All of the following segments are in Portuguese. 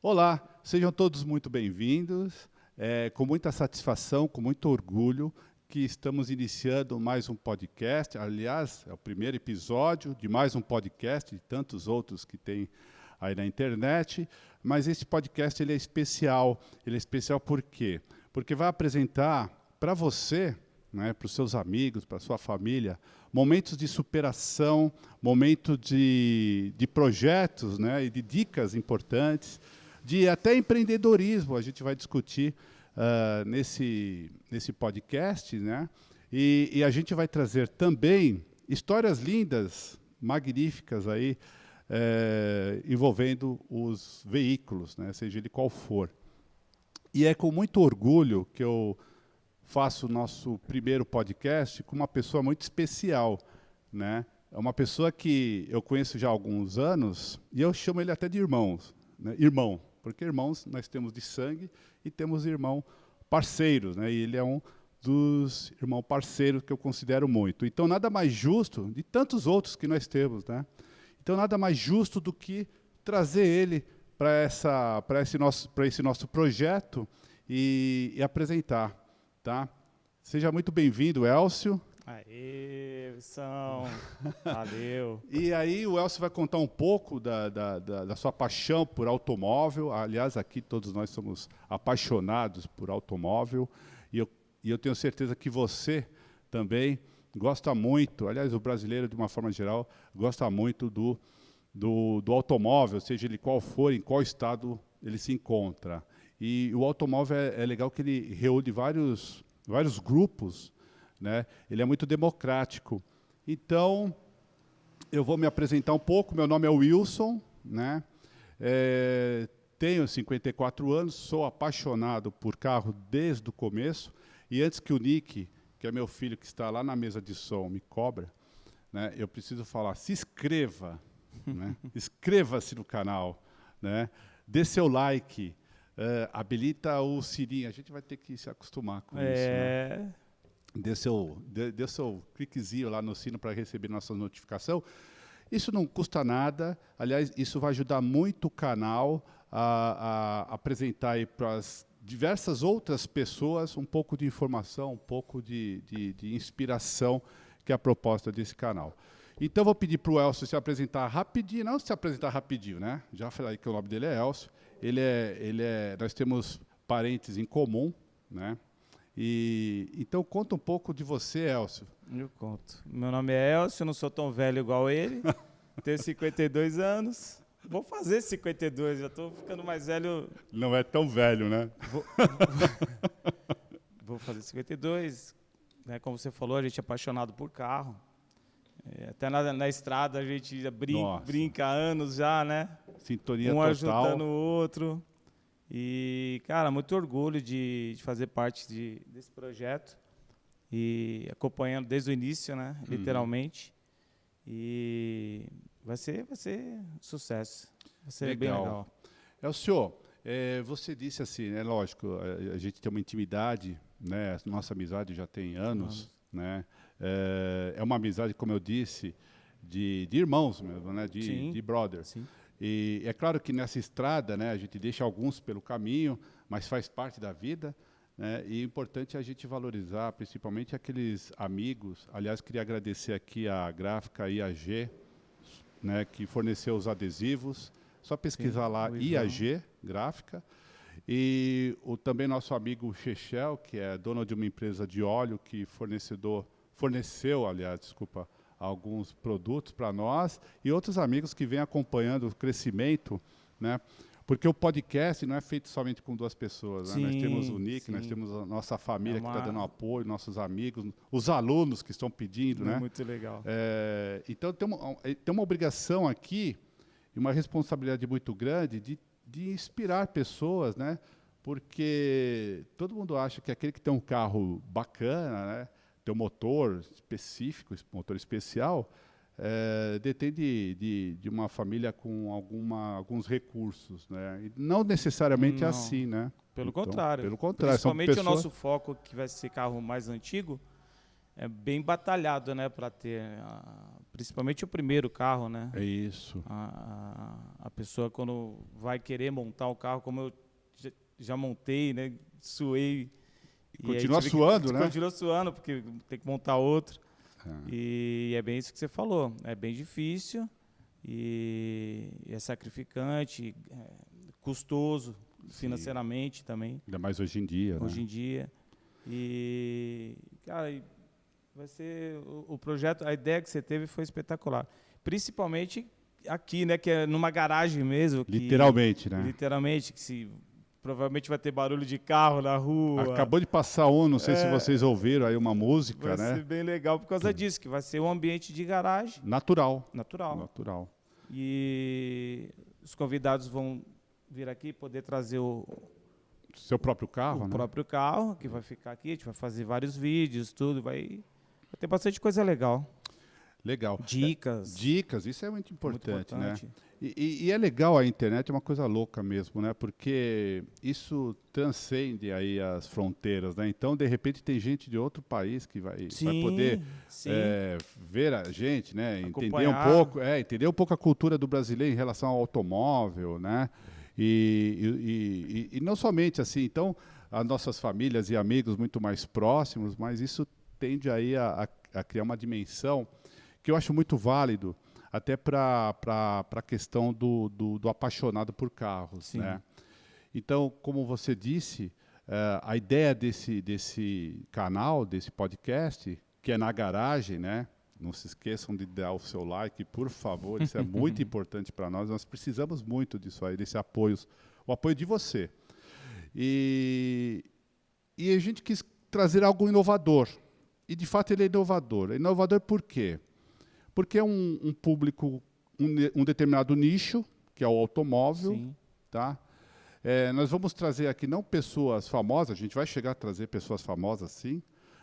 Olá, sejam todos muito bem-vindos. Com muita satisfação, com muito orgulho, que estamos iniciando mais um podcast. Aliás, é o primeiro episódio de mais um podcast, de tantos outros que tem aí na internet. Mas esse podcast ele é especial. Ele é especial por quê? Porque vai apresentar para você, né, para os seus amigos, para a sua família, momentos de superação, momentos de projetos, né, e de dicas importantes, de até empreendedorismo, a gente vai discutir nesse podcast, né? E a gente vai trazer também histórias lindas, magníficas aí, envolvendo os veículos, né? Seja ele qual for. E é com muito orgulho que eu faço o nosso primeiro podcast com uma pessoa muito especial, né? É uma pessoa que eu conheço já há alguns anos e eu chamo ele até de irmãos, né? Irmão. Porque irmãos nós temos de sangue e temos irmão parceiros, né? E ele é um dos irmãos parceiros que eu considero muito. Então, nada mais justo, de tantos outros que nós temos, né? Então, nada mais justo do que trazer ele para esse nosso projeto e apresentar, tá? Seja muito bem-vindo, Elcio. Aê, São, valeu. E aí o Elcio vai contar um pouco da sua paixão por automóvel. Aliás, aqui todos nós somos apaixonados por automóvel. E eu tenho certeza que você também gosta muito, aliás, o brasileiro, de uma forma geral, gosta muito do automóvel, seja ele qual for, em qual estado ele se encontra. E o automóvel é legal que ele reúne vários grupos, né? Ele é muito democrático. Então, eu vou me apresentar um pouco. Meu nome é Wilson, né? Tenho 54 anos, sou apaixonado por carro desde o começo. E antes que o Nick, que é meu filho que está lá na mesa de som, me cobra, né? Eu preciso falar, se inscreva, né? Inscreva-se no canal, né? Dê seu like, habilita o sininho. A gente vai ter que se acostumar com isso, né? Dê seu cliquezinho lá no sino para receber nossa notificação. Isso não custa nada. Aliás, isso vai ajudar muito o canal a apresentar para as diversas outras pessoas um pouco de informação, um pouco de inspiração, que é a proposta desse canal. Então, vou pedir para o Elcio se apresentar rapidinho. Não se apresentar rapidinho, né? Já falei que o nome dele é Elcio. Nós temos parentes em comum, né? Então, conta um pouco de você, Elcio. Eu conto. Meu nome é Elcio, não sou tão velho igual ele. Tenho 52 anos. Vou fazer 52, já estou ficando mais velho. Não é tão velho, né? Vou fazer 52. Né, como você falou, a gente é apaixonado por carro. Até na estrada a gente brinca há anos já, né? Sintonia total. Ajudando o outro. E, cara, muito orgulho de fazer parte desse projeto e acompanhando desde o início, né, literalmente. E vai ser sucesso, vai ser bem legal. Elcio, você disse assim, né, lógico, a gente tem uma intimidade, né, nossa amizade já tem anos, né, é uma amizade, como eu disse, de irmãos mesmo, né, de brothers. Sim. E é claro que nessa estrada, né, a gente deixa alguns pelo caminho, mas faz parte da vida, né, e é importante a gente valorizar, principalmente aqueles amigos. Aliás, queria agradecer aqui a gráfica IAG, né, que forneceu os adesivos. Só pesquisar lá IAG, gráfica. E também nosso amigo Chechel, que é dono de uma empresa de óleo, que forneceu, alguns produtos para nós, e outros amigos que vêm acompanhando o crescimento, né? Porque o podcast não é feito somente com duas pessoas, né? Nós temos o Nick, nós temos a nossa família que está dando apoio, nossos amigos, os alunos que estão pedindo, né? Muito legal. Então, tem uma obrigação aqui, e uma responsabilidade muito grande de inspirar pessoas, né? Porque todo mundo acha que aquele que tem um carro bacana, né, tem um motor específico, motor especial, detém de uma família com alguns recursos, né? E não necessariamente assim, né? Pelo contrário. Pelo contrário. Principalmente o nosso foco, que vai ser carro mais antigo, é bem batalhado, né, para ter, principalmente o primeiro carro, né? É isso. A pessoa quando vai querer montar o carro, como eu já montei, né, suei. E aí Continua suando, né? Continua suando, porque tem que montar outro. É. E é bem isso que você falou. É bem difícil e é sacrificante, custoso financeiramente também. Ainda mais hoje em dia, Hoje né? em dia. E, cara, vai ser o projeto, a ideia que você teve foi espetacular. Principalmente aqui, né, que é numa garagem mesmo. Literalmente, né? Literalmente, que provavelmente vai ter barulho de carro na rua. Acabou de passar não sei se vocês ouviram aí uma música, vai né? Vai ser bem legal por causa disso, que vai ser um ambiente de garagem. Natural. Natural. E os convidados vão vir aqui poder trazer o seu próprio carro, o né? próprio carro, que vai ficar aqui, a gente vai fazer vários vídeos, tudo, vai ter bastante coisa legal. Legal. Dicas, isso é muito importante, né? E é legal a internet, é uma coisa louca mesmo, né? Porque isso transcende aí as fronteiras, né? Então, de repente, tem gente de outro país que vai poder ver a gente, né? Entender um pouco a cultura do brasileiro em relação ao automóvel, né? E não somente assim, então, as nossas famílias e amigos muito mais próximos, mas isso tende aí a criar uma dimensão que eu acho muito válido, até para a questão do apaixonado por carros, né? Então, como você disse, a ideia desse canal, desse podcast, que é na garagem, né? Não se esqueçam de dar o seu like, por favor, isso é muito importante para nós. Nós precisamos muito disso aí, desse apoio, o apoio de você. E a gente quis trazer algo inovador. E, de fato, ele é inovador. É inovador por quê? Porque é um público, um determinado nicho, que é o automóvel. Sim. Tá? Nós vamos trazer aqui não pessoas famosas, a gente vai chegar a trazer pessoas famosas, sim,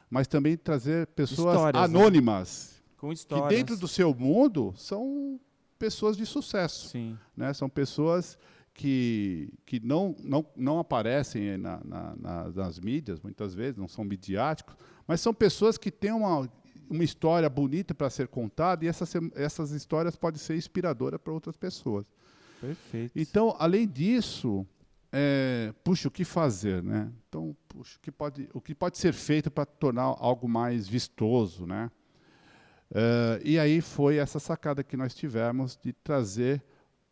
mas também trazer pessoas anônimas, né? Com histórias. Que dentro do seu mundo são pessoas de sucesso. Sim. Né? São pessoas que não aparecem nas mídias, muitas vezes, não são midiáticos, mas são pessoas que têm uma história bonita para ser contada e essas histórias podem ser inspiradoras para outras pessoas. Perfeito. Então, além disso, o que fazer, né? Então, o que pode ser feito para tornar algo mais vistoso, né? E aí foi essa sacada que nós tivemos de trazer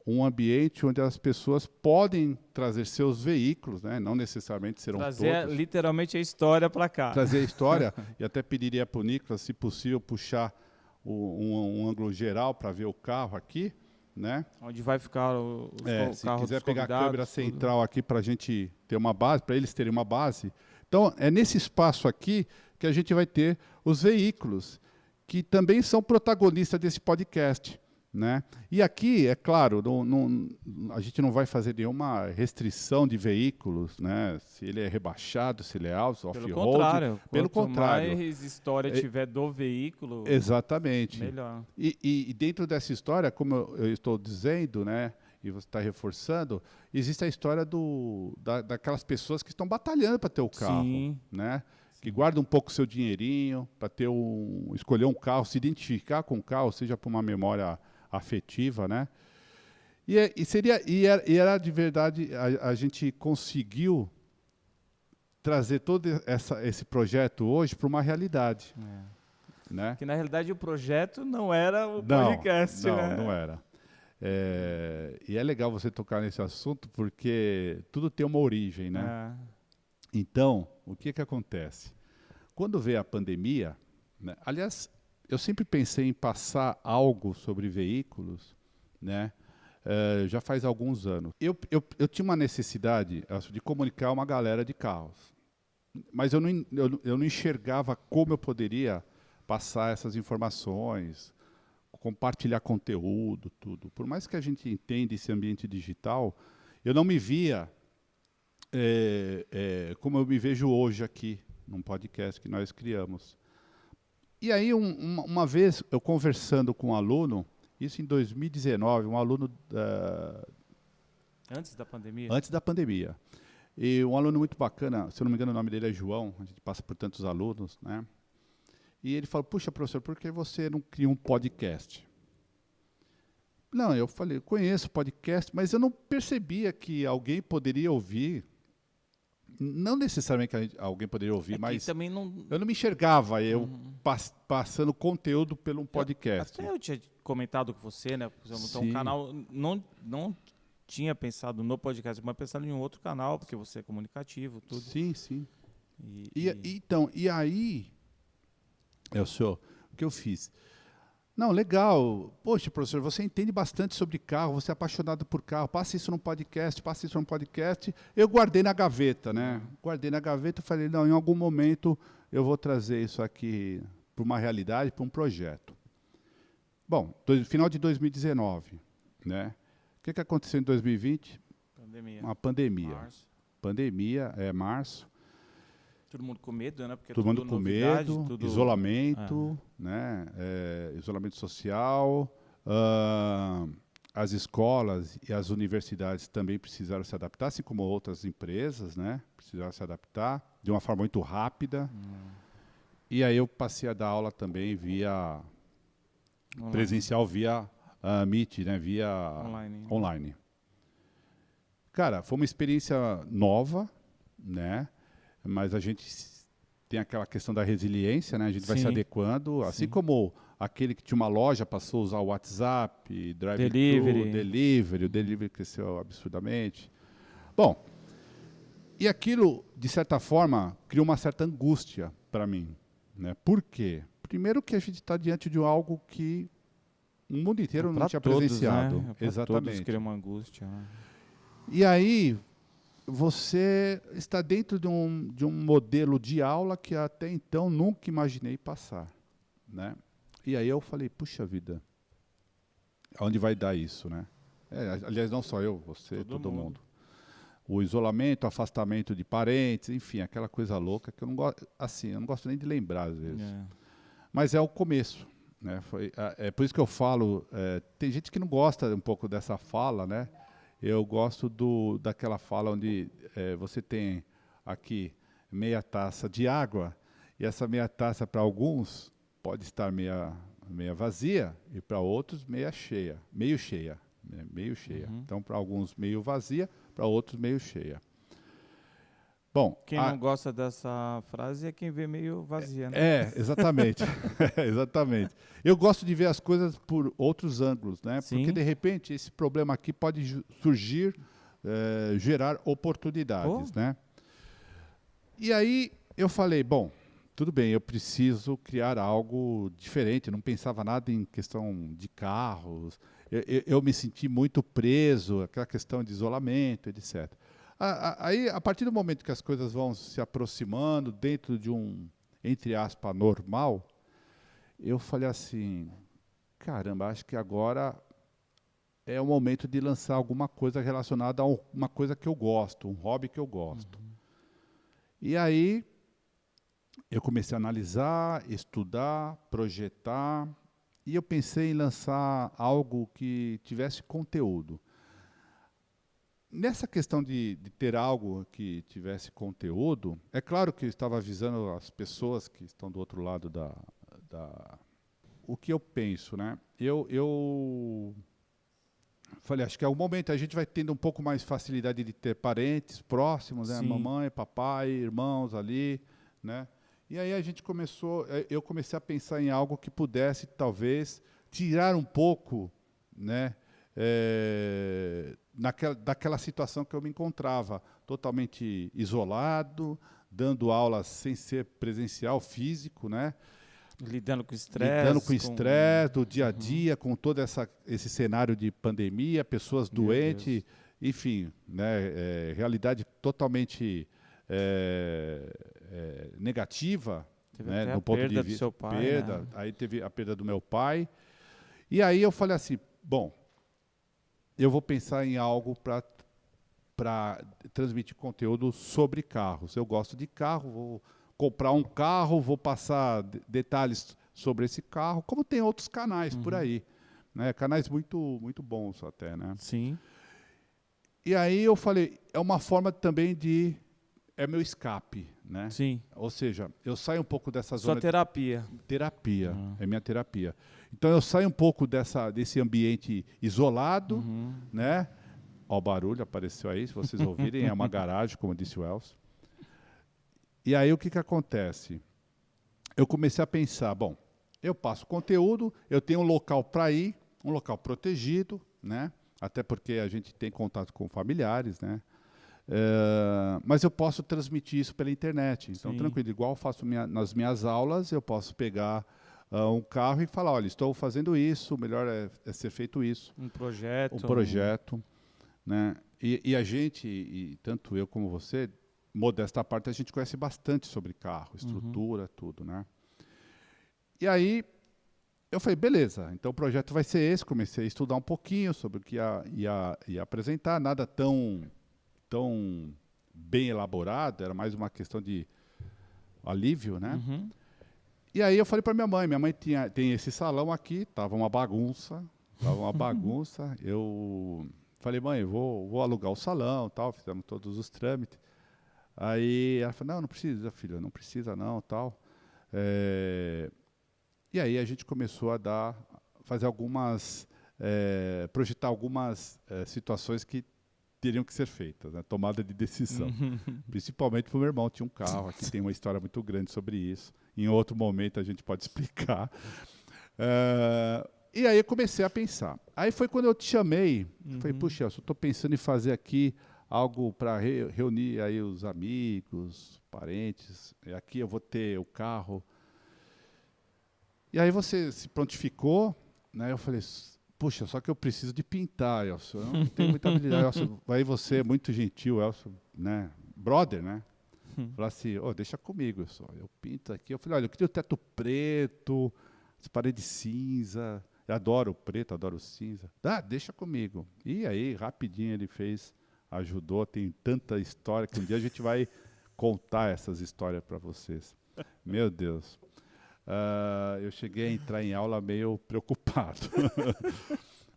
um ambiente onde as pessoas podem trazer seus veículos, né? Não necessariamente serão trazer literalmente a história para cá. Trazer a história, e até pediria para o Nicolas, se possível, puxar um ângulo geral para ver o carro aqui, né? Onde vai ficar o carro. Se quiser pegar a câmera central aqui para a gente ter uma base, para eles terem uma base. Então, é nesse espaço aqui que a gente vai ter os veículos, que também são protagonistas desse podcast. Né? E aqui, é claro, a gente não vai fazer nenhuma restrição de veículos, né? Se ele é rebaixado, se ele é alto, off-road. Pelo contrário. Quanto mais história tiver do veículo, exatamente. Melhor. E dentro dessa história, como eu estou dizendo, né, e você está reforçando, existe a história daquelas pessoas que estão batalhando para ter o carro. Sim. Né? Que guarda um pouco o seu dinheirinho para escolher um carro, se identificar com o carro, seja por uma memória afetiva, né? Era de verdade, a gente conseguiu trazer todo esse projeto hoje para uma realidade. Né? Que na realidade o projeto não era o podcast, né? Não era. E é legal você tocar nesse assunto porque tudo tem uma origem, né? Então, o que acontece? Quando veio a pandemia, né? Aliás, eu sempre pensei em passar algo sobre veículos, né? Já faz alguns anos. Eu tinha uma necessidade de comunicar uma galera de carros, mas eu não enxergava como eu poderia passar essas informações, compartilhar conteúdo, tudo. Por mais que a gente entenda esse ambiente digital, eu não me via como eu me vejo hoje aqui, num podcast que nós criamos. E aí, uma vez, eu conversando com um aluno, isso em 2019, um aluno... Antes da pandemia? Antes da pandemia. E um aluno muito bacana, se eu não me engano o nome dele é João, a gente passa por tantos alunos, né? E ele falou, puxa, professor, por que você não cria um podcast? Não, eu falei, conheço podcast, mas eu não percebia que alguém poderia ouvir. Não necessariamente que alguém poderia ouvir, mas também não... eu não me enxergava passando conteúdo pelo um podcast. Até eu tinha comentado com você, né? Por exemplo, então, um canal, não tinha pensado no podcast, mas pensado em um outro canal, porque você é comunicativo, tudo. Sim, sim. Então, e aí, o que eu fiz? Não, legal. Poxa, professor, você entende bastante sobre carro, você é apaixonado por carro, passa isso num podcast, passa isso num podcast. Eu guardei na gaveta, né? Guardei na gaveta e falei, não, em algum momento eu vou trazer isso aqui para uma realidade, para um projeto. Bom, final de 2019, né? O que aconteceu em 2020? Pandemia. Uma pandemia. Março. Pandemia, março. Todo mundo com medo, né? Porque todo mundo com medo, isolamento, né? Isolamento social. As escolas e as universidades também precisaram se adaptar, assim como outras empresas, né? Precisaram se adaptar de uma forma muito rápida. E aí eu passei a dar aula também via presencial, via Meet, né? Via online. Cara, foi uma experiência nova, né? Mas a gente tem aquela questão da resiliência, né? A gente vai se adequando, assim como aquele que tinha uma loja passou a usar o WhatsApp, Delivery, o Delivery cresceu absurdamente. Bom, e aquilo, de certa forma, criou uma certa angústia para mim, né? Por quê? Primeiro que a gente está diante de algo que o mundo inteiro não tinha presenciado. Né? Exatamente. Todos criam uma angústia. Né? E aí você está dentro de um modelo de aula que até então nunca imaginei passar, né? E aí eu falei, puxa vida, aonde vai dar isso, né? Aliás, não só eu, você, todo mundo. O isolamento, o afastamento de parentes, enfim, aquela coisa louca que eu não gosto, assim, eu não gosto nem de lembrar às vezes. Mas é o começo, né? É por isso que eu falo, tem gente que não gosta um pouco dessa fala, né? Eu gosto daquela fala onde você tem aqui meia taça de água e essa meia taça para alguns pode estar meia vazia e para outros meio cheia. Né? Meio cheia. Então, para alguns meio vazia, para outros meio cheia. Bom, quem não gosta dessa frase é quem vê meio vazia, né? Exatamente. Exatamente. Eu gosto de ver as coisas por outros ângulos, né? Sim. Porque, de repente, esse problema aqui pode surgir, gerar oportunidades, né? E aí eu falei, bom, tudo bem, eu preciso criar algo diferente. Eu não pensava nada em questão de carros. Eu me senti muito preso, aquela questão de isolamento, etc. Aí, a partir do momento que as coisas vão se aproximando dentro de um, entre aspas, normal, eu falei assim, caramba, acho que agora é o momento de lançar alguma coisa relacionada a uma coisa que eu gosto, um hobby que eu gosto. E aí eu comecei a analisar, estudar, projetar, e eu pensei em lançar algo que tivesse conteúdo. Nessa questão de ter algo que tivesse conteúdo, é claro que eu estava avisando as pessoas que estão do outro lado o que eu penso, né? Eu falei, acho que em algum momento a gente vai tendo um pouco mais facilidade de ter parentes próximos, né? Mamãe, papai, irmãos ali, né? E aí eu comecei a pensar em algo que pudesse talvez tirar um pouco, né? Daquela situação que eu me encontrava, totalmente isolado, dando aulas sem ser presencial, físico, né? Lidando com estresse. Lidando com estresse do dia a dia, com todo esse cenário de pandemia, pessoas doentes, enfim, né? Realidade totalmente negativa, né? No ponto de vista. Do seu pai, perda, né? Aí teve a perda do meu pai. E aí eu falei assim, bom, eu vou pensar em algo para transmitir conteúdo sobre carros. Eu gosto de carro, vou comprar um carro, vou passar detalhes sobre esse carro, como tem outros canais por aí, né? Canais muito, muito bons até, né? Sim. E aí eu falei, é uma forma também é meu escape, né? Sim. Ou seja, eu saio um pouco dessa Sua zona terapia. de terapia, é minha terapia. Então eu saio um pouco desse ambiente isolado, né? Ó, o barulho apareceu aí, se vocês ouvirem, é uma garagem, como disse o Elcio. E aí o que acontece? Eu comecei a pensar, bom, eu passo conteúdo, eu tenho um local para ir, um local protegido, né? Até porque a gente tem contato com familiares, né? Mas eu posso transmitir isso pela internet. Então, Sim. tranquilo, igual eu faço nas minhas aulas, eu posso pegar um carro e falar, olha, estou fazendo isso, o melhor é ser feito isso. Um projeto. Um projeto, né? E a gente, e tanto eu como você, modesta parte, a gente conhece bastante sobre carro, estrutura, tudo, né? E aí, eu falei, beleza, então o projeto vai ser esse, comecei a estudar um pouquinho sobre o que ia apresentar, nada tão bem elaborado, era mais uma questão de alívio, né? E aí eu falei para minha mãe tem esse salão aqui, tava uma bagunça, eu falei, mãe, vou alugar o salão, tal, fizemos todos os trâmites. Aí ela falou, não precisa, filho, não precisa não, tal. E aí a gente começou a projetar algumas situações que teriam que ser feitas, né? Tomada de decisão. Principalmente para o meu irmão, tinha um carro, aqui tem uma história muito grande sobre isso. Em outro momento a gente pode explicar. E aí eu comecei a pensar. Aí foi quando eu te chamei, falei, puxa, eu estou pensando em fazer aqui algo para reunir aí os amigos, parentes, e aqui eu vou ter o carro. E aí você se prontificou, né? Eu falei, puxa, só que eu preciso de pintar, Elcio. Eu não tenho muita habilidade. Elcio, aí você é muito gentil, Elcio, né? Brother, né? Falei assim, deixa comigo, Elcio. Eu pinto aqui. Eu falei, olha, eu queria o teto preto, as paredes cinza. Eu adoro o preto, adoro o cinza. Deixa comigo. E aí, rapidinho ele fez, ajudou. Tem tanta história que um dia a gente vai contar essas histórias para vocês. Meu Deus. Eu cheguei a entrar em aula meio preocupado,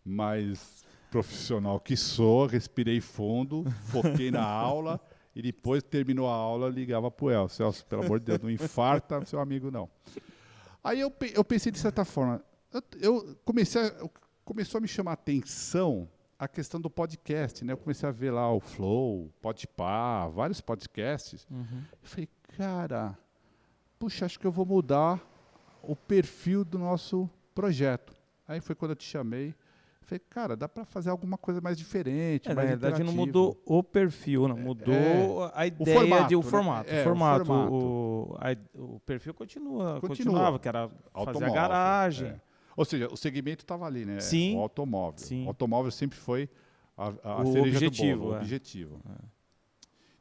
mas profissional que sou, respirei fundo, foquei na aula e depois terminou a aula, ligava para o Elcio. Elcio, pelo amor de Deus, não infarta seu amigo não. Aí eu pensei de certa forma, começou a me chamar a atenção a questão do podcast, né? Eu comecei a ver lá o Flow, Podpah, vários podcasts. Eu falei, cara, puxa, acho que eu vou mudar o perfil do nosso projeto. Aí foi quando eu te chamei. Falei, cara, dá para fazer alguma coisa mais diferente, mais na verdade interativo. não mudou o perfil, não mudou a ideia o formato. O perfil continuava, que era fazer a garagem. Ou seja, o segmento estava ali, né? Sim. O automóvel. Sim. O automóvel sempre foi a o cereja objetivo, do bolo, o objetivo.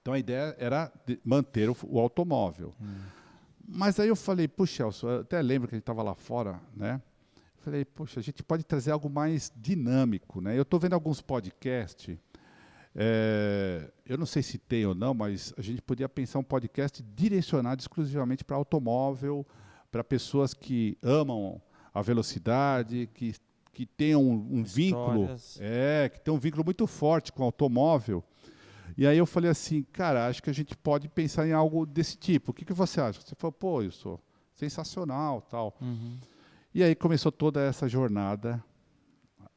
Então a ideia era manter o automóvel. Mas aí eu falei, puxa, Elcio, eu até lembro que a gente estava lá fora, né? Falei, poxa, a gente pode trazer algo mais dinâmico, né? Eu estou vendo alguns podcasts, eu não sei se tem ou não, mas a gente podia pensar um podcast direcionado exclusivamente para automóvel, para pessoas que amam a velocidade, que tenham um vínculo, que tem um vínculo muito forte com o automóvel. E aí eu falei assim, cara, acho que a gente pode pensar em algo desse tipo. O que você acha? Você falou, pô, eu sou sensacional, tal. E aí começou toda essa jornada.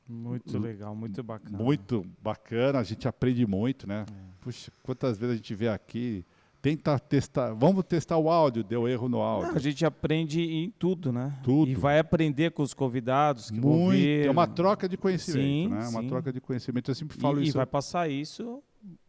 Muito legal, muito bacana. Muito bacana, a gente aprende muito, né? Puxa, quantas vezes a gente vê aqui, tenta testar, vamos testar o áudio, deu erro no áudio. A gente aprende em tudo, né? Tudo. E vai aprender com os convidados que vão muito. vir. É uma troca de conhecimento, sim, né? sim. Uma troca de conhecimento, eu sempre falo isso. E vai passar isso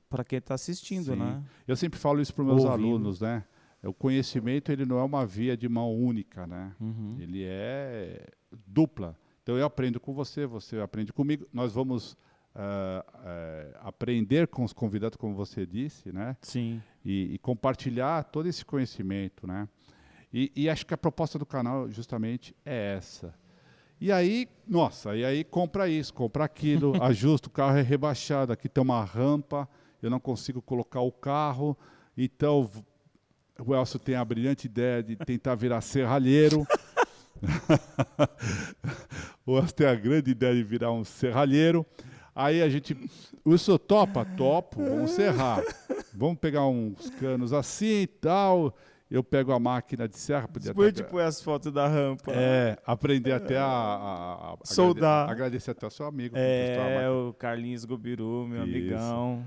para quem está assistindo, né? Eu sempre falo isso para os meus alunos, né? O conhecimento, ele não é uma via de mão única, né? Ele é dupla. Então eu aprendo com você, você aprende comigo. Nós vamos aprender com os convidados, como você disse, né? Sim. E compartilhar todo esse conhecimento, né? E acho que a proposta do canal justamente é essa. E aí, nossa, compra isso, compra aquilo, ajusta, o carro é rebaixado, aqui tem uma rampa, eu não consigo colocar o carro, então o Elcio tem a brilhante ideia de tentar virar serralheiro. O Elcio tem a grande ideia de virar um serralheiro. Aí a gente, o senhor topa? Topo, vamos serrar. Vamos pegar uns canos assim e tal. Eu pego a máquina de serra. Depois de pôr as fotos da rampa. Aprender até a soldar. Agradecer até ao seu amigo. O Carlinhos Gobiru, meu amigão.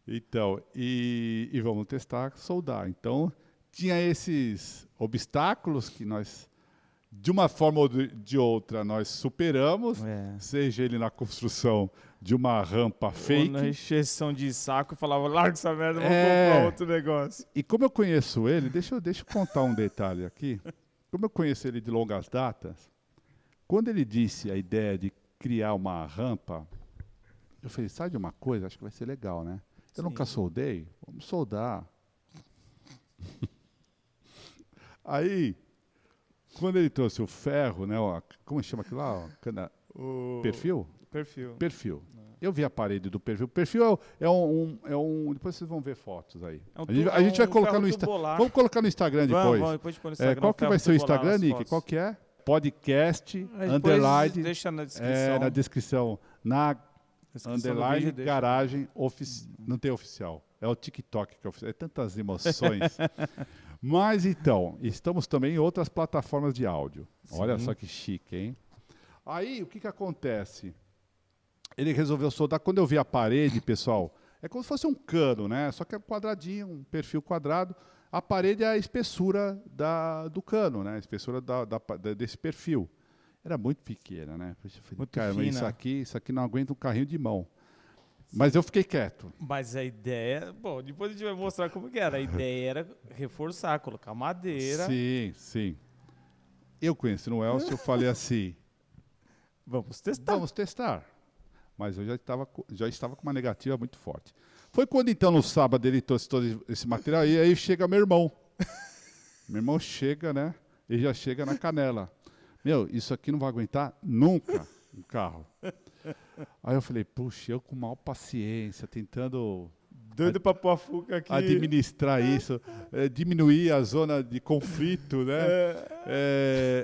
Então, e vamos testar soldar. Então, tinha esses obstáculos que nós, de uma forma ou de outra, nós superamos, seja ele na construção de uma rampa fake. Ou na encheção de saco, eu falava, larga essa merda, vamos comprar outro negócio. E como eu conheço ele, deixa eu contar um detalhe aqui. Como eu conheço ele de longas datas, quando ele disse a ideia de criar uma rampa, eu falei, sabe de uma coisa? Acho que vai ser legal, né? Eu nunca soldei, vamos soldar. Aí, quando ele trouxe o ferro, né? Como chama aquilo lá? Perfil? Perfil. Eu vi a parede do perfil. O perfil é um. Depois vocês vão ver fotos aí. A gente vai colocar no Instagram. Vamos colocar no Instagram depois. Vamos depois pôr no Instagram. Qual que vai ser o Instagram, Nick? Qual que é? Podcast, underline. Deixa na descrição. Na descrição. Underline, garagem, não tem oficial. É o TikTok que é oficial. É tantas emoções. Mas então, estamos também em outras plataformas de áudio. Sim. Olha só que chique, hein? Aí, o que acontece? Ele resolveu soldar. Quando eu vi a parede, pessoal, é como se fosse um cano, né? Só que é um quadradinho, um perfil quadrado. A parede é a espessura do cano, né? A espessura desse perfil. Era muito pequena, né? Eu falei, muito cara, fina. Isso aqui não aguenta um carrinho de mão. Mas eu fiquei quieto. Mas a ideia... Bom, depois a gente vai mostrar como que era. A ideia era reforçar, colocar madeira. Sim. Eu conheci o Elcio, eu falei assim... Vamos testar. Mas eu já estava com uma negativa muito forte. Foi quando, então, no sábado, ele trouxe todo esse material, e aí chega meu irmão. Meu irmão chega, né? Ele já chega na canela. Meu, isso aqui não vai aguentar nunca um carro. Aí eu falei, puxa, eu com maior paciência, tentando... Doido para pôr a fuga aqui. Administrar isso, diminuir a zona de conflito, né?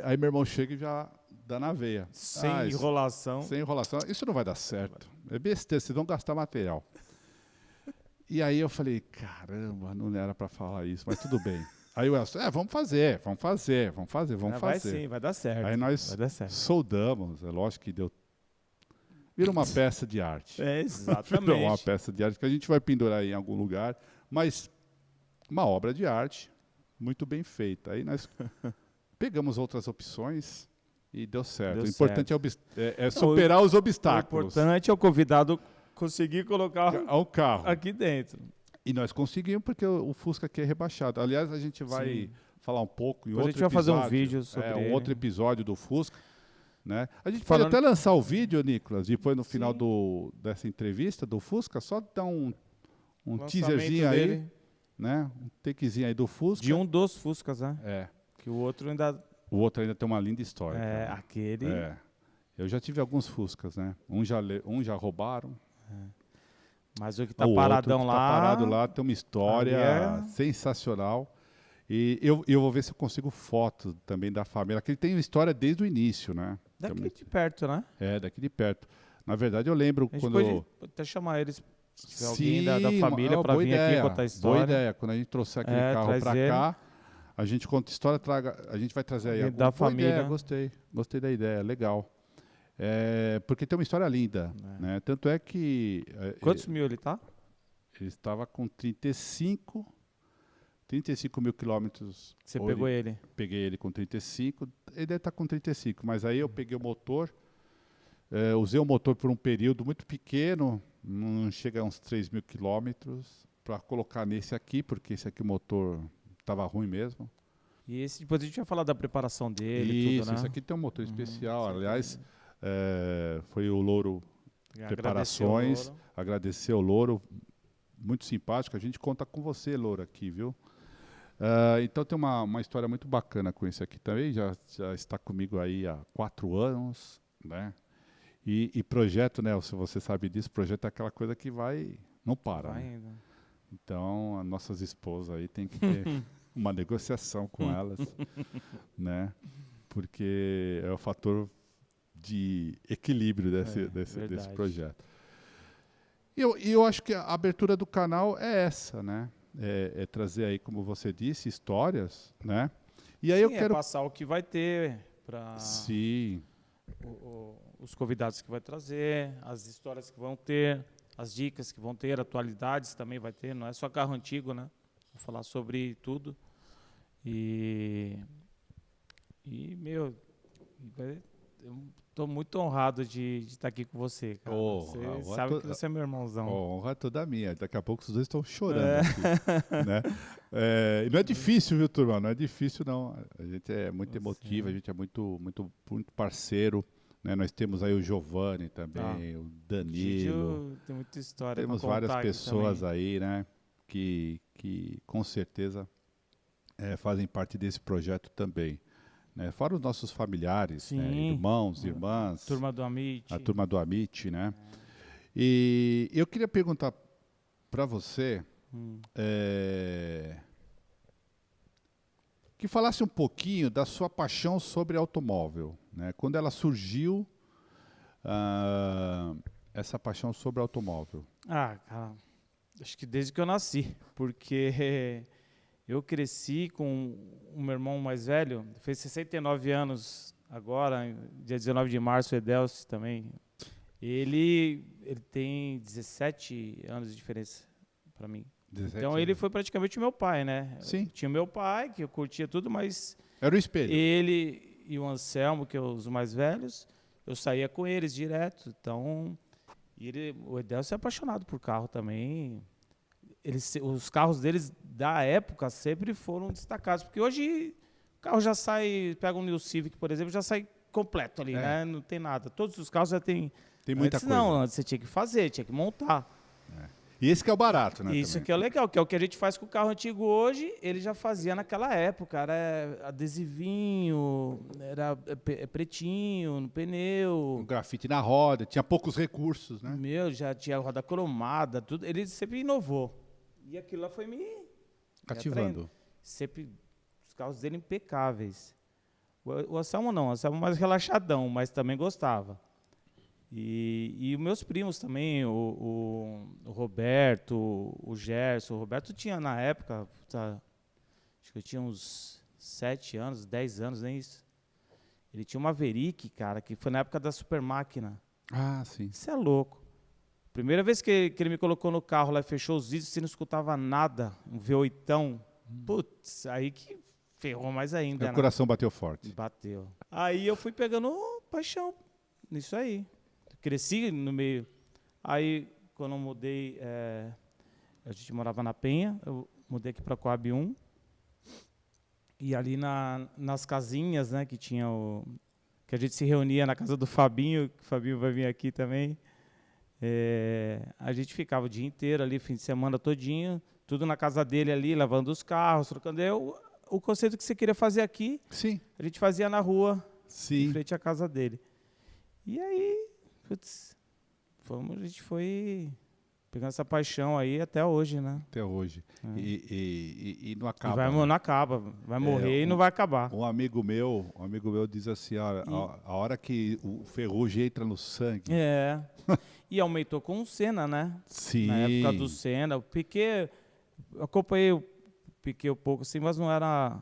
Aí meu irmão chega e já dá na veia. Sem enrolação. Sem enrolação. Isso não vai dar certo. É besteira, vocês vão gastar material. E aí eu falei, caramba, não era para falar isso, mas tudo bem. Aí o Elcio, vamos fazer. Vai sim, vai dar certo. Aí nós soldamos, é lógico que deu. Vira uma peça de arte. Exatamente. Vira uma peça de arte que a gente vai pendurar em algum lugar, mas uma obra de arte muito bem feita. Aí nós pegamos outras opções e deu certo. O importante é superar os obstáculos. O importante é o convidado conseguir colocar o carro aqui dentro. E nós conseguimos, porque o Fusca aqui é rebaixado. Aliás, a gente vai falar um pouco em outro episódio. A gente vai fazer um vídeo sobre um outro episódio do Fusca. Né? A gente pode até lançar o vídeo, Nicolas, depois no final dessa entrevista do Fusca, só dar um teaserzinho aí, né? Um takezinho aí do Fusca. De um dos Fuscas, né? Que o outro ainda tem uma linda história. Aquele... Eu já tive alguns Fuscas, né? Um já roubaram. Mas o que está paradão lá... Está parado lá, tem uma história sensacional. E eu vou ver se eu consigo fotos também da família, que ele tem uma história desde o início, né? Daqui de perto, né? Daqui de perto. Na verdade, eu lembro quando... A gente pode até chamar eles, se alguém da família, para vir aqui contar a história. Boa ideia. Quando a gente trouxer aquele carro para cá, a gente conta a história, a gente vai trazer aí da família. Ideia, gostei da ideia, legal. Porque tem uma história linda, né? Tanto é que... Quantos mil ele tá? Ele estava com 35 mil quilômetros. Você pegou ele? Peguei ele com 35. Ele deve estar com 35, mas aí eu peguei o motor, usei o motor por um período muito pequeno, não chega a uns 3 mil quilômetros, para colocar nesse aqui, porque esse aqui o motor estava ruim mesmo. E esse, depois a gente vai falar da preparação dele. Tudo, né? Esse aqui tem um motor especial. Aliás, foi o Louro Preparações. Agradecer ao Louro. Muito simpático. A gente conta com você, Louro, aqui, viu? Então tem uma história muito bacana com esse aqui também, já está comigo aí há 4 anos, né? E projeto, né? Se você sabe disso, projeto é aquela coisa que não para. Né? Então, as nossas esposas aí tem que ter uma negociação com elas, né? Porque é o fator de equilíbrio desse projeto. E eu acho que a abertura do canal é essa, né? É trazer aí, como você disse, histórias, né? E aí Sim, eu quero... passar o que vai ter para Sim, os convidados que vai trazer, as histórias que vão ter, as dicas que vão ter, atualidades também vai ter, não é só carro antigo, né? Vou falar sobre tudo. E meu, eu estou muito honrado de estar aqui com você, cara. Você sabe que você é meu irmãozão. Honra toda minha. Daqui a pouco os dois estão chorando aqui, né? E não é difícil, viu, turma? Não é difícil, não. A gente é muito emotivo, a gente é muito, muito, muito parceiro, né? Nós temos aí o Giovanni também, o Danilo. Tem muita história. Temos várias pessoas aí, né? Que com certeza fazem parte desse projeto também. Né? Fora os nossos familiares, né? Irmãos, irmãs. Turma do Amit. A turma do Amit, né? E eu queria perguntar para você que falasse um pouquinho da sua paixão sobre automóvel, né? Quando ela surgiu, essa paixão sobre automóvel. Cara, acho que desde que eu nasci, porque eu cresci com o meu irmão mais velho, fez 69 anos agora, dia 19 de março, o Edelcio também. Ele tem 17 anos de diferença para mim. Então ele foi praticamente o meu pai, né? Sim. Tinha o meu pai, que eu curtia tudo, mas... Era o espelho. Ele e o Anselmo, que são os mais velhos, eu saía com eles direto. Então, o Edelcio é apaixonado por carro também. Os carros deles da época sempre foram destacados, porque hoje o carro já sai, pega um New Civic, por exemplo, já sai completo ali, né? Não tem nada. Todos os carros já tem muita coisa. Não, antes você tinha que fazer, tinha que montar. E esse que é o barato, né? Isso também. que é o legal, que é o que a gente faz com o carro antigo hoje, ele já fazia naquela época, era adesivinho, era pretinho no pneu. Um grafite na roda, tinha poucos recursos, né? Já tinha roda cromada, tudo. Ele sempre inovou. E aquilo lá foi me cativando. Sempre os carros dele impecáveis. O Anselmo não, o Anselmo mais relaxadão, mas também gostava. E os meus primos também, o Roberto, o Gerson. O Roberto tinha na época, acho que eu tinha uns 7 anos, 10 anos, nem isso. Ele tinha uma Maverick, cara, que foi na época da Super Máquina. Ah, sim. Isso é louco. Primeira vez que ele me colocou no carro lá, fechou os vidros, você não escutava nada, um V8. Putz, aí que ferrou mais ainda. O coração bateu forte. Bateu. Aí eu fui pegando paixão nisso aí. Cresci no meio. Aí, quando eu mudei, a gente morava na Penha, eu mudei aqui para Coab 1. E ali nas casinhas, né, que tinha que a gente se reunia na casa do Fabinho, que o Fabinho vai vir aqui também. A gente ficava o dia inteiro ali, fim de semana todinho, tudo na casa dele ali, lavando os carros, trocando. O conceito que você queria fazer aqui, sim, a gente fazia na rua, sim, em frente à casa dele. E aí, putz, a gente foi pegando essa paixão aí até hoje, né? Até hoje. E não acaba. Não acaba, vai morrer e não vai acabar. Um amigo meu diz assim, a hora que o ferrugem entra no sangue. E aumentou com o Senna, né? Sim. Na época do Senna. O Piquet, eu acompanhei o Piquet um pouco assim, mas não era...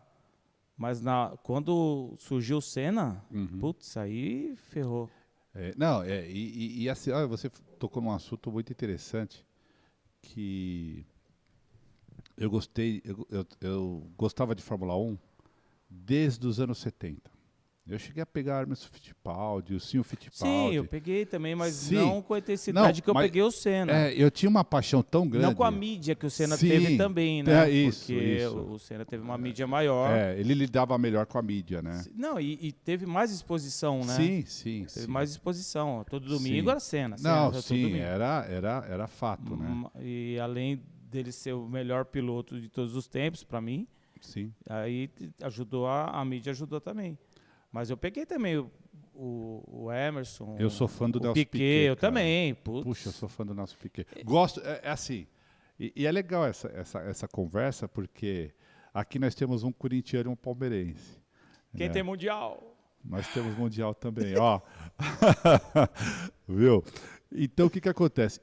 Mas quando surgiu o Senna, putz, aí ferrou. E assim, você tocou num assunto muito interessante, que eu gostava de Fórmula 1 desde os anos 70. Eu cheguei a pegar Emerson Fittipaldi, o Sinho Fittipaldi. Sim, eu peguei também, mas não com a intensidade que eu peguei o Senna. Eu tinha uma paixão tão grande. Não com a mídia que o Senna teve também, né? Porque o Senna teve uma mídia maior. Ele lidava melhor com a mídia, né? Não, e teve mais exposição, né? Sim. Teve mais exposição. Todo domingo era Senna. Era fato, né? E além dele ser o melhor piloto de todos os tempos, para mim, sim. Aí ajudou, a mídia ajudou também. Mas eu peguei também o Emerson. Eu sou fã do Nelson Piquet. Eu também. Puxa, eu sou fã do Nelson Piquet. Gosto, assim. E é legal essa conversa, porque aqui nós temos um corintiano e um palmeirense. Quem tem mundial? Nós temos mundial também, ó. Viu? Então, o que que acontece?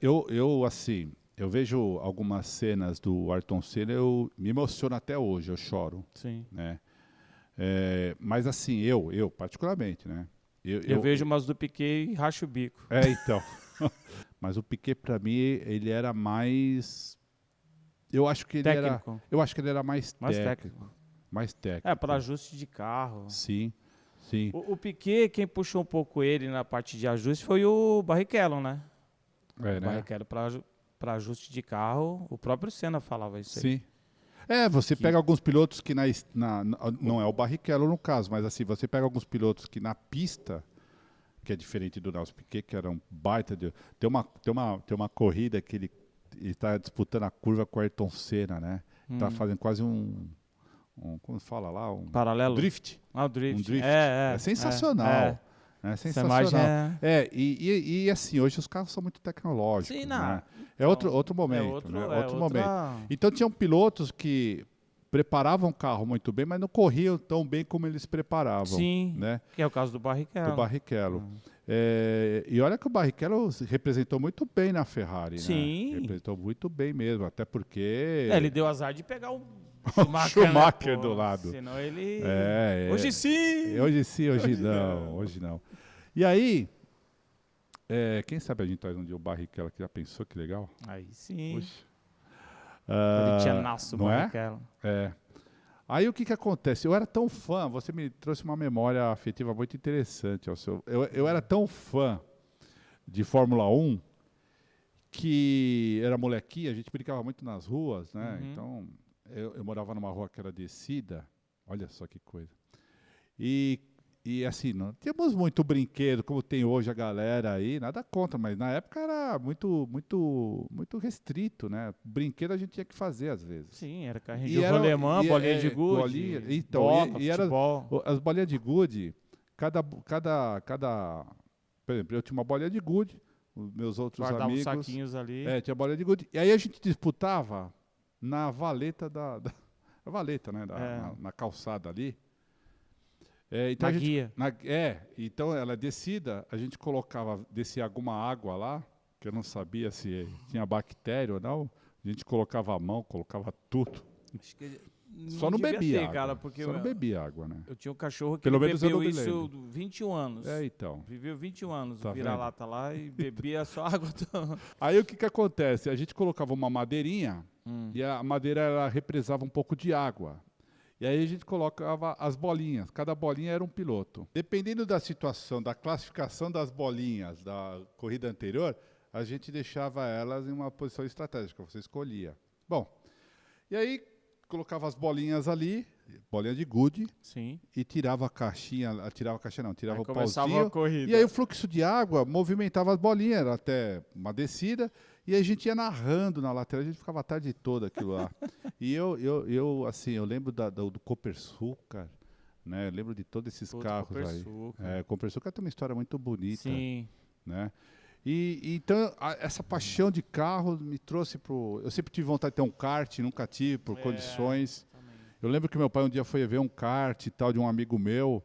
Assim, eu vejo algumas cenas do Ayrton Senna, eu me emociono até hoje, eu choro, Sim. né? Mas assim, eu particularmente, né? Eu vejo umas do Piquet e racho o bico. Então. Mas o Piquet, para mim, ele era mais... Técnico. Eu acho que ele era mais Mais técnico. técnico. Mais técnico. Para ajuste de carro. Sim, sim. O Piquet, quem puxou um pouco ele na parte de ajuste foi o Barrichello, né? O Né? Barrichello para ajuste de carro, o próprio Senna falava isso aí. Sim. Você pega alguns pilotos que não é o Barrichello no caso, mas assim, você pega alguns pilotos que na pista, que é diferente do Nelson Piquet, que era um baita de... Tem uma corrida que ele está disputando a curva com o Ayrton Senna, né? Tá fazendo quase como se fala lá? Paralelo? Drift. O drift. Um drift. É sensacional. É sensacional. Essa imagem E assim, hoje os carros são muito tecnológicos. Sim, né? Então, outro momento. Outro momento. Então tinham pilotos que preparavam o carro muito bem, mas não corriam tão bem como eles preparavam. Sim, né? que é o caso do Barrichello. E olha que o Barrichello representou muito bem na Ferrari. Sim. Né? Representou muito bem mesmo, até porque... ele deu azar de pegar o Schumacher do lado. Senão ele... Hoje sim! Hoje sim, hoje não. E aí, quem sabe a gente traz um dia o Barrichello aqui, já pensou que legal? Aí sim. Puxa. Ele tinha nascido o Não Barrichello. Aí o que que acontece? Eu era tão fã, você me trouxe uma memória afetiva muito interessante. Eu era tão fã de Fórmula 1 que era molequinha, a gente brincava muito nas ruas, né? Então, eu morava numa rua que era descida, olha só que coisa. E assim, não tínhamos muito brinquedo, como tem hoje a galera aí, nada contra, mas na época era muito restrito, né? Brinquedo a gente tinha que fazer às vezes. Sim, era carrinho de rolemã, bolinha de gude, bola, futebol. As bolinhas de gude, por exemplo, eu tinha uma bolinha de gude, os meus outros guardava amigos... Guardava os saquinhos ali. Tinha bolinha de gude. E aí a gente disputava na valeta a valeta, né? Na calçada ali. Então guia. Então ela é descida, a gente descia alguma água lá, que eu não sabia se tinha bactéria ou não, a gente colocava a mão, colocava tudo. Acho que só não bebia água. Cara, porque só não bebia água, né? Eu tinha um cachorro que Pelo menos bebeu eu isso 21 anos. Então. Viveu 21 anos, tá vira-lata lá e bebia só água. Aí o que que acontece? A gente colocava uma madeirinha e a madeira ela represava um pouco de água. E aí a gente colocava as bolinhas. Cada bolinha era um piloto. Dependendo da situação, da classificação das bolinhas da corrida anterior, a gente deixava elas em uma posição estratégica. Você escolhia. Bom, e aí colocava as bolinhas ali, bolinha de gude, sim, e tirava a caixinha, tirava o pauzinho. A corrida. E aí o fluxo de água movimentava as bolinhas, era até uma descida, e a gente ia narrando na lateral, a gente ficava a tarde toda aquilo lá. E eu lembro do Copersucar, né? Eu lembro de todos esses carros aí. Copersucar tem uma história muito bonita. Sim. Né? Então, essa paixão de carro me trouxe pro... Eu sempre tive vontade de ter um kart, nunca tive, por condições. Também. Eu lembro que meu pai um dia foi ver um kart e tal, de um amigo meu,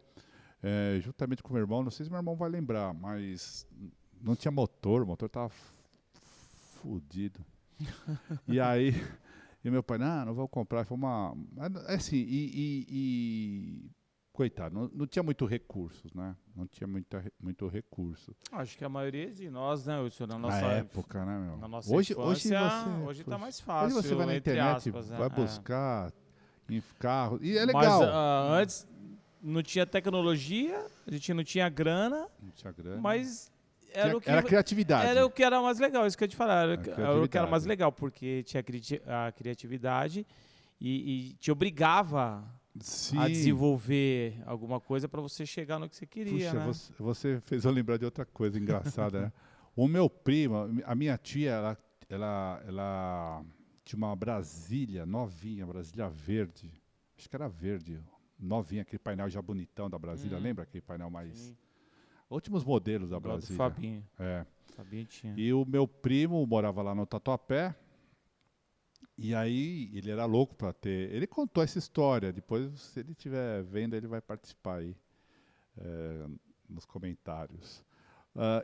juntamente com meu irmão, não sei se meu irmão vai lembrar, mas não tinha motor, o motor estava fudido. E aí, meu pai, não vou comprar. Foi assim, coitado, não tinha muito recursos, né? Não tinha muito recurso. Acho que a maioria de nós, né, Wilson, na nossa época, né, meu? Na nossa infância, hoje está mais fácil. Hoje você vai na internet, aspas, vai buscar em carro, e é legal. Mas antes não tinha tecnologia, a gente não tinha grana. Não tinha grana. Mas era criatividade. Era o que era mais legal, isso que eu ia te falar. Era o que era mais legal, porque tinha a criatividade e te obrigava a desenvolver alguma coisa para você chegar no que você queria. Puxa, né? Você fez eu lembrar de outra coisa engraçada. Né? O meu primo, a minha tia, ela tinha uma Brasília novinha, Brasília verde. Acho que era verde, novinha, aquele painel já bonitão da Brasília. Lembra aquele painel mais... Sim. Últimos modelos da Brasília. Do Fabinho. Fabinho tinha. E o meu primo morava lá no Tatuapé. E aí ele era louco para ter... Ele contou essa história. Depois, se ele estiver vendo, ele vai participar aí nos comentários.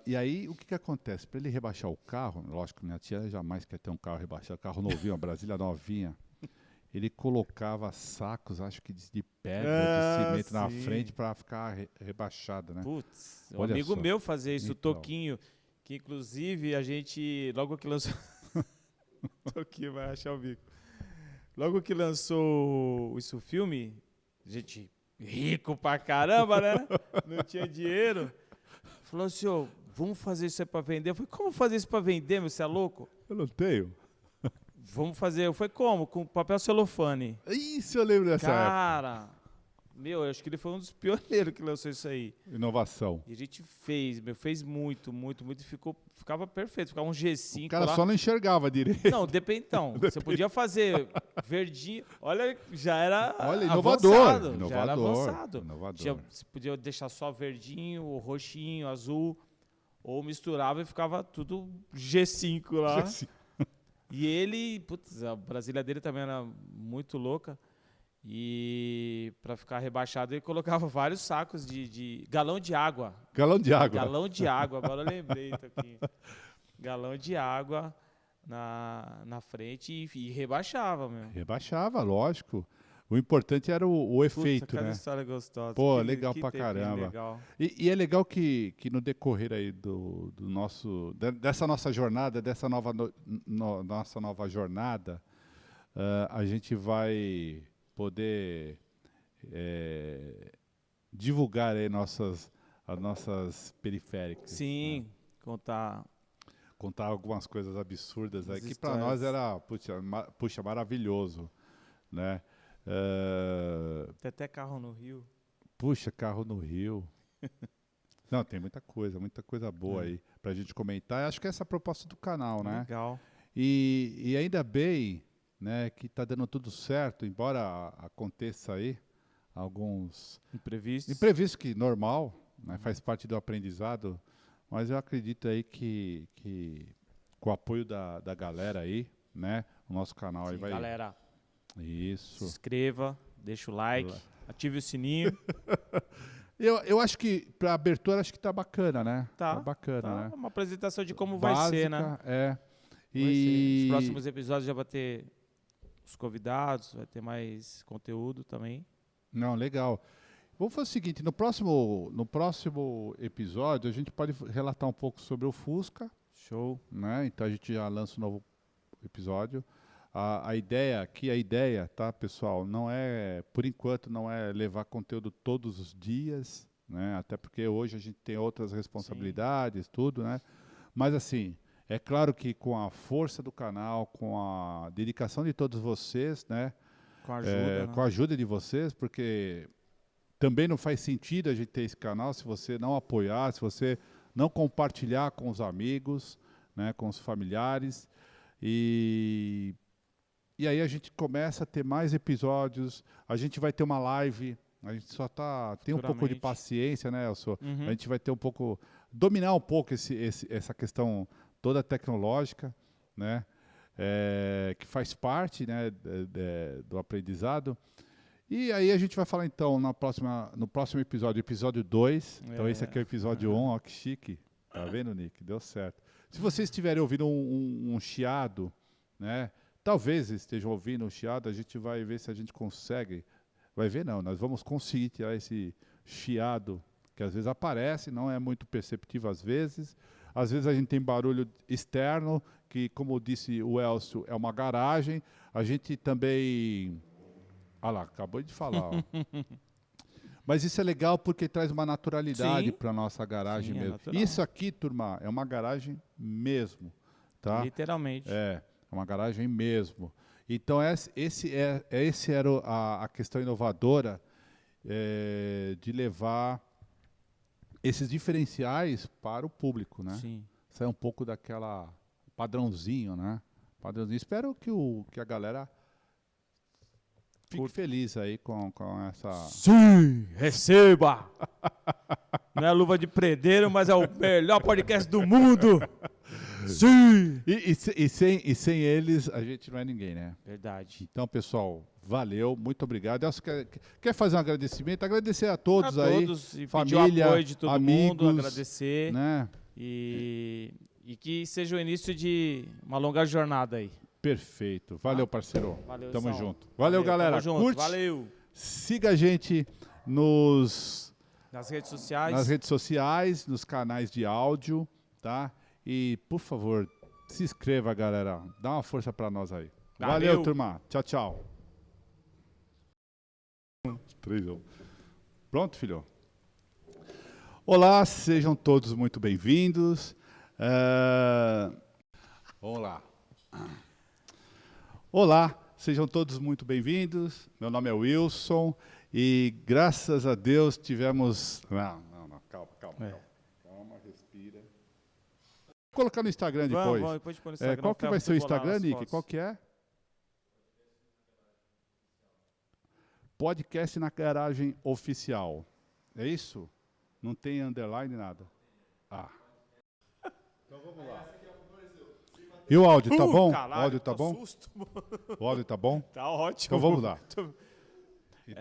E aí, o que acontece? Para ele rebaixar o carro, lógico que minha tia jamais quer ter um carro rebaixado, carro novinho, uma Brasília novinha, ele colocava sacos, acho que de pedra, de cimento na frente para ficar rebaixada, né? Putz, um Olha amigo só. meu fazia isso, o Então. Toquinho, que inclusive a gente, logo que lançou... Toquinho vai achar o bico. Logo que lançou isso, o filme, gente rico pra caramba, né? Não tinha dinheiro. Falou assim, ô, vamos fazer isso aí pra vender. Eu falei, como fazer isso pra vender, meu? Você é louco? Eu não tenho. Vamos fazer. Eu falei, como? Com papel celofane. Isso eu lembro dessa época. Cara, meu, eu acho que ele foi um dos pioneiros que lançou isso aí. Inovação. E a gente fez muito, e ficava perfeito. Ficava um G5 O cara lá. só não enxergava direito. Não, depende então. Você podia fazer verdinho. Olha, já era Inovador. avançado. Já era avançado. Inovador. Você podia deixar só verdinho, roxinho, azul. Ou misturava e ficava tudo G5 lá. G5. E ele, putz, a Brasília dele também era muito louca. E para ficar rebaixado, ele colocava vários sacos de galão de água. Galão de água. Galão de água, agora eu lembrei, Toquinho. Galão de água na frente e rebaixava, meu. Rebaixava, lógico. O importante era o efeito, cada né? história gostosa. Pô, legal pra tempinho caramba. legal. E é legal que no decorrer aí dessa nossa jornada, dessa nossa nova jornada, a gente vai poder divulgar aí as nossas periféricas. Sim, né? contar algumas coisas absurdas aí, as que para histórias. nós era, puxa, maravilhoso, né? Tem até carro no Rio. Puxa, carro no Rio. Não, tem muita coisa boa aí pra gente comentar. Acho que essa é a proposta do canal, né? Legal. E ainda bem, né, que tá dando tudo certo, embora aconteça aí alguns imprevistos que normal, né, faz parte do aprendizado, mas eu acredito aí que com o apoio da galera aí, né, o nosso canal Sim, aí vai... galera, se Isso. inscreva, deixa o like, ative o sininho. Eu acho que, para abertura, acho que tá bacana, né? Tá bacana, né? Uma apresentação de como Básica, vai ser, né? É. Vai ser. Os próximos episódios já vai ter os convidados, vai ter mais conteúdo também. Não, legal. Vamos fazer o seguinte, no próximo episódio, a gente pode relatar um pouco sobre o Fusca. Show. Né? Então, a gente já lança um novo episódio. A ideia, tá, pessoal, não é, por enquanto, não é levar conteúdo todos os dias, né? Até porque hoje a gente tem outras responsabilidades, Sim. tudo, né? Mas, assim, é claro que com a força do canal, com a dedicação de todos vocês, né? Com a ajuda, né? Com a ajuda de vocês, porque também não faz sentido a gente ter esse canal se você não apoiar, se você não compartilhar com os amigos, né? Com os familiares. E aí a gente começa a ter mais episódios, a gente vai ter uma live, a gente só tem um pouco de paciência, né, Elcio? A gente vai ter dominar um pouco essa questão toda tecnológica, né, que faz parte, né, do aprendizado. E aí a gente vai falar então no próximo episódio 2, então esse aqui é o episódio 1, ó, que chique, tá vendo, Nick? Deu certo. Se vocês estiverem ouvindo um chiado, né, talvez estejam ouvindo um chiado, a gente vai ver se a gente consegue. Vai ver não, nós vamos conseguir tirar esse chiado, que às vezes aparece, não é muito perceptível às vezes. Às vezes a gente tem barulho externo, que como disse o Elcio, é uma garagem. A gente também... Ah lá, acabou de falar. Ó. Mas isso é legal porque traz uma naturalidade para a nossa garagem mesmo. Isso aqui, turma, é uma garagem mesmo. Tá? Literalmente. É uma garagem mesmo. Então, esse era a questão inovadora de levar esses diferenciais para o público, né? Sim. Sair um pouco daquela padrãozinho, né? Padrãozinho. Espero que a galera fique feliz aí com essa... Sim! Receba! Não é luva de predeiro, mas é o melhor podcast do mundo! Sim! E sem eles, a gente não é ninguém, né? Verdade. Então, pessoal, valeu, muito obrigado. Elcio, quer fazer um agradecimento? Agradecer a todos aí, E família, pedir o apoio de todo amigos, mundo, agradecer. né? E que seja o início de uma longa jornada aí. Perfeito. Valeu, parceiro. Valeu, Tamo Saul. junto. Valeu, galera. Tamo junto. Curte. Valeu. Siga a gente Nas redes sociais. nas redes sociais, nos canais de áudio, tá? E, por favor, se inscreva, galera. Dá uma força pra nós aí. Valeu, turma. Tchau, tchau. Pronto, filho? Olá, sejam todos muito bem-vindos. Vamos lá. Olá, sejam todos muito bem-vindos. Meu nome é Wilson e, graças a Deus, tivemos... Não, calma, respira. Vou colocar no Instagram depois. Vamos depois pôr no Instagram. Qual que vai ser o Instagram, Nick? Qual que é? Podcast na Garagem Oficial. É isso? Não tem underline, nada. Então vamos lá. E o áudio, tá bom? Caralho, O áudio tá bom? Susto, O áudio tá bom? tá ótimo. Então vamos lá.